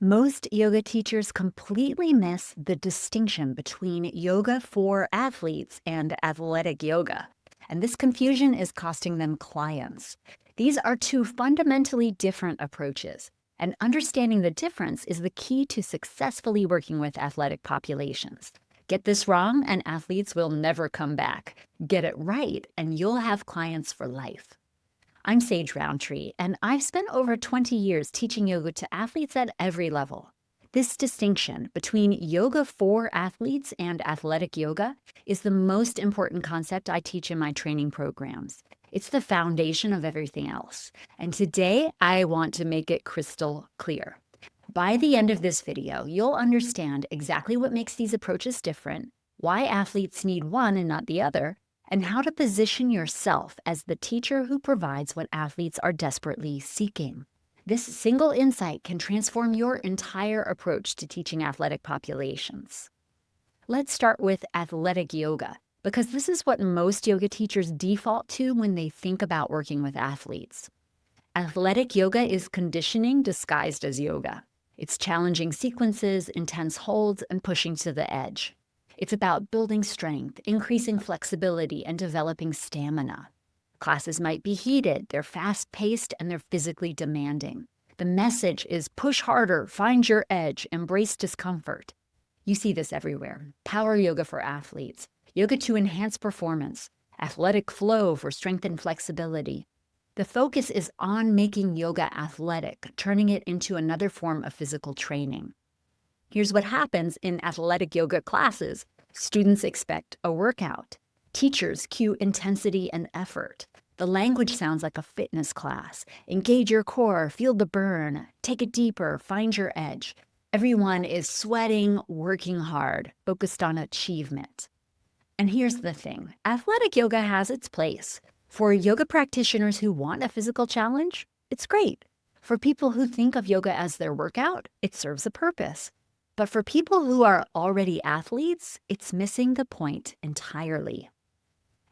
Most yoga teachers completely miss the distinction between yoga for athletes and athletic yoga. And this confusion is costing them clients. These are two fundamentally different approaches. And understanding the difference is the key to successfully working with athletic populations. Get this wrong, and athletes will never come back. Get it right, and you'll have clients for life. I'm Sage Rountree, and I've spent over 20 years teaching yoga to athletes at every level. This distinction between yoga for athletes and athletic yoga is the most important concept I teach in my training programs. It's the foundation of everything else. And today, I want to make it crystal clear. By the end of this video, you'll understand exactly what makes these approaches different, why athletes need one and not the other, and how to position yourself as the teacher who provides what athletes are desperately seeking. This single insight can transform your entire approach to teaching athletic populations. Let's start with athletic yoga, because this is what most yoga teachers default to when they think about working with athletes. Athletic yoga is conditioning disguised as yoga. It's challenging sequences, intense holds, and pushing to the edge. It's about building strength, increasing flexibility, and developing stamina. Classes might be heated, they're fast-paced, and they're physically demanding. The message is push harder, find your edge, embrace discomfort. You see this everywhere. Power yoga for athletes, yoga to enhance performance, athletic flow for strength and flexibility. The focus is on making yoga athletic, turning it into another form of physical training. Here's what happens in athletic yoga classes. Students expect a workout. Teachers cue intensity and effort. The language sounds like a fitness class. Engage your core, feel the burn, take it deeper, find your edge. Everyone is sweating, working hard, focused on achievement. And here's the thing, athletic yoga has its place. For yoga practitioners who want a physical challenge, it's great. For people who think of yoga as their workout, it serves a purpose. But for people who are already athletes, it's missing the point entirely.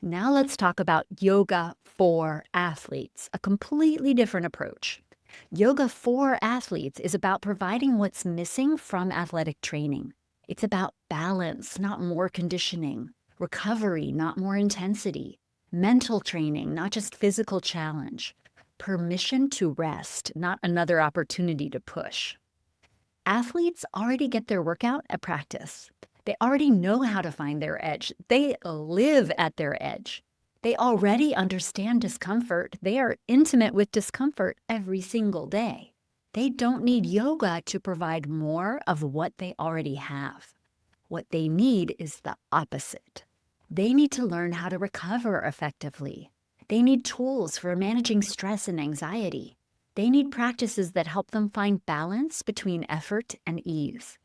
Now let's talk about yoga for athletes, a completely different approach. Yoga for athletes is about providing what's missing from athletic training. It's about balance, not more conditioning, recovery, not more intensity, mental training, not just physical challenge, permission to rest, not another opportunity to push. Athletes already get their workout at practice. They already know how to find their edge. They live at their edge. They already understand discomfort. They are intimate with discomfort every single day. They don't need yoga to provide more of what they already have. What they need is the opposite. They need to learn how to recover effectively. They need tools for managing stress and anxiety. They need practices that help them find balance between effort and ease.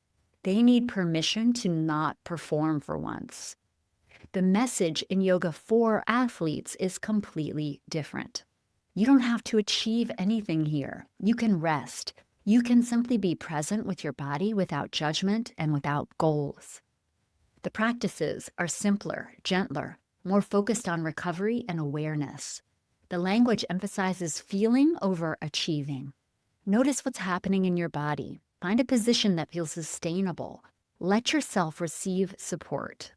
They need permission to not perform for once. The message in yoga for athletes is completely different. You don't have to achieve anything here. You can rest. You can simply be present with your body without judgment and without goals. The practices are simpler, gentler, more focused on recovery and awareness. The language emphasizes feeling over achieving. Notice what's happening in your body. Find a position that feels sustainable. Let yourself receive support.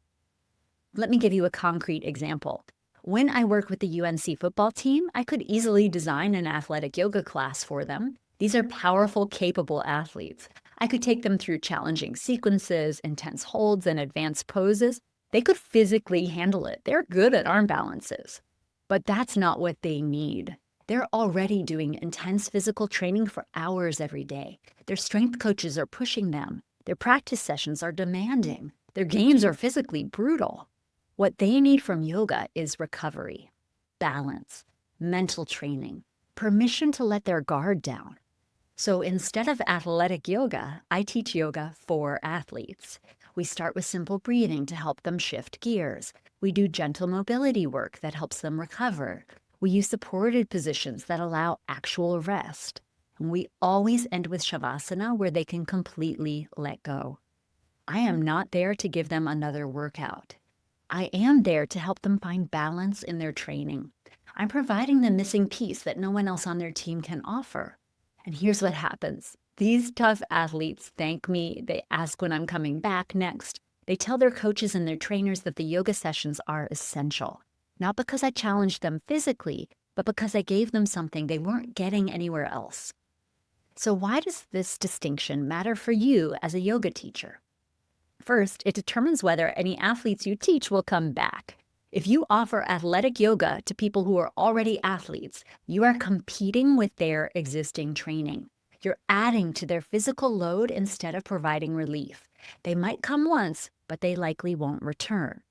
Let me give you a concrete example. When I work with the UNC football team, I could easily design an athletic yoga class for them. These are powerful, capable athletes. I could take them through challenging sequences, intense holds, and advanced poses. They could physically handle it. They're good at arm balances. But that's not what they need. They're already doing intense physical training for hours every day. Their strength coaches are pushing them. Their practice sessions are demanding. Their games are physically brutal. What they need from yoga is recovery, balance, mental training, permission to let their guard down. So instead of athletic yoga, I teach yoga for athletes. We start with simple breathing to help them shift gears. We do gentle mobility work that helps them recover. We use supported positions that allow actual rest. And we always end with shavasana, where they can completely let go. I am not there to give them another workout. I am there to help them find balance in their training. I'm providing the missing piece that no one else on their team can offer. And here's what happens. These tough athletes thank me. They ask when I'm coming back next. They tell their coaches and their trainers that the yoga sessions are essential, not because I challenged them physically, but because I gave them something they weren't getting anywhere else. So, why does this distinction matter for you as a yoga teacher? First, it determines whether any athletes you teach will come back. If you offer athletic yoga to people who are already athletes, you are competing with their existing training. You're adding to their physical load instead of providing relief. They might come once, but they likely won't return.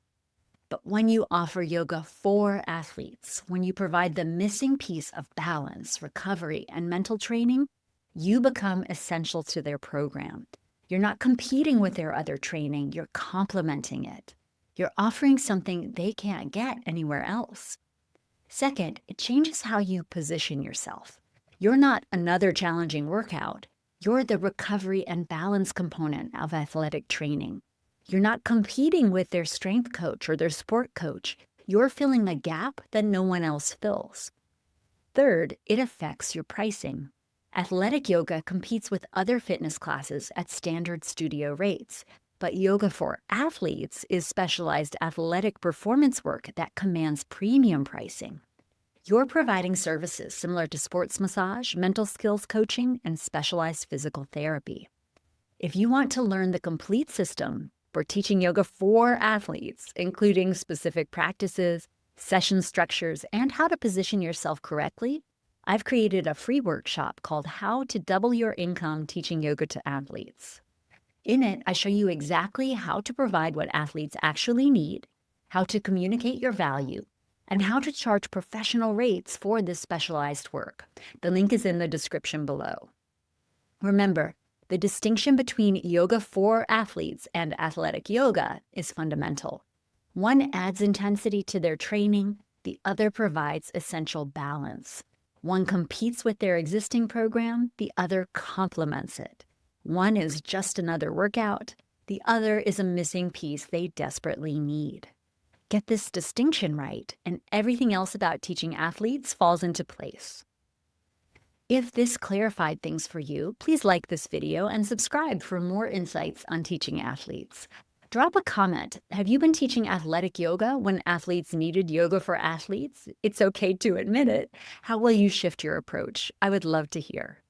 But when you offer yoga for athletes, when you provide the missing piece of balance, recovery, and mental training, you become essential to their program. You're not competing with their other training, you're complementing it. You're offering something they can't get anywhere else. Second, it changes how you position yourself. You're not another challenging workout. You're the recovery and balance component of athletic training. You're not competing with their strength coach or their sport coach. You're filling a gap that no one else fills. Third, it affects your pricing. Athletic yoga competes with other fitness classes at standard studio rates, but yoga for athletes is specialized athletic performance work that commands premium pricing. You're providing services similar to sports massage, mental skills coaching, and specialized physical therapy. If you want to learn the complete system for teaching yoga for athletes, including specific practices, session structures, and how to position yourself correctly, I've created a free workshop called How to Double Your Income Teaching Yoga to Athletes. In it, I show you exactly how to provide what athletes actually need, how to communicate your value, and how to charge professional rates for this specialized work. The link is in the description below. Remember, the distinction between yoga for athletes and athletic yoga is fundamental. One adds intensity to their training, the other provides essential balance. One competes with their existing program, the other complements it. One is just another workout, the other is a missing piece they desperately need. Get this distinction right, and everything else about teaching athletes falls into place. If this clarified things for you, please like this video and subscribe for more insights on teaching athletes. Drop a comment. Have you been teaching athletic yoga when athletes needed yoga for athletes? It's okay to admit it. How will you shift your approach? I would love to hear.